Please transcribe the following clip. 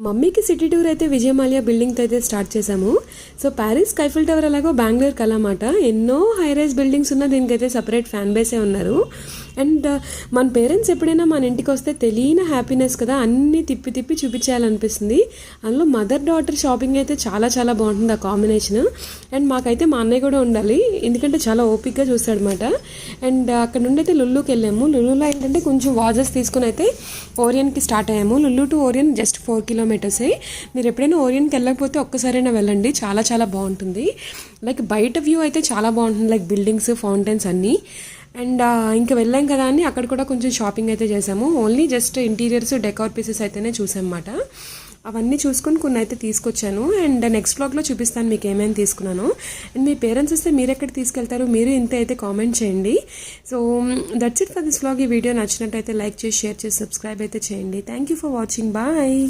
మమ్మీకి city tour అయితే విజయమాల్యా బిల్డింగ్తో అయితే స్టార్ట్ చేసాము. సో ప్యారిస్ ఐఫిల్ టవర్ అలాగో బెంగళూరు కలమాట ఎన్నో హై రైజ్ బిల్డింగ్స్ ఉన్న దీనికైతే సపరేట్ ఫ్యాన్ బేసే ఉన్నారు. అండ్ మన పేరెంట్స్ ఎప్పుడైనా మన ఇంటికి వస్తే తెలియని హ్యాపీనెస్ కదా, అన్నీ తిప్పి తిప్పి చూపించాలనిపిస్తుంది. అందులో మదర్ డాటర్ షాపింగ్ అయితే చాలా చాలా బాగుంటుంది ఆ కాంబినేషన్. అండ్ మాకైతే మా అన్నయ్య కూడా ఉండాలి, ఎందుకంటే చాలా ఓపిక్గా చూస్తాడనమాట. అండ్ అక్కడ నుండి అయితే లుల్లుకి వెళ్ళాము. లుల్లులో ఏంటంటే కొంచెం వాజెస్ తీసుకుని అయితే ఓరియన్కి స్టార్ట్ అయ్యాము. లుల్లు టు ఓరియన్ జస్ట్ 4 కిలోమీటర్సే. మీరు ఎప్పుడైనా ఓరియన్కి వెళ్ళకపోతే ఒక్కసారైనా వెళ్ళండి, చాలా చాలా బాగుంటుంది. లైక్ బయట వ్యూ అయితే చాలా బాగుంటుంది, లైక్ బిల్డింగ్స్, ఫౌంటైన్స్ అన్నీ. అండ్ ఇంకా వెళ్ళాం కదా అని అక్కడ కూడా కొంచెం షాపింగ్ అయితే చేసాము. Only just interiors, decor pieces అయితేనే చూసామన్నమాట. అవన్నీ చూసుకొని కొన్ని అయితే తీసుకొచ్చాను. అండ్ నెక్స్ట్ వ్లాగ్లో చూపిస్తాను మీకు ఏమేమి తీసుకున్నాను. అండ్ మీ పేరెంట్స్ వస్తే మీరు ఎక్కడ తీసుకెళ్తారు, మీరు ఇంత అయితే కామెంట్ చేయండి. So that's it for this vlog. ఈ వీడియో నచ్చినట్టయితే లైక్ చేసి, షేర్ చేసి, సబ్స్క్రైబ్ అయితే చేయండి. Thank you for watching. Bye.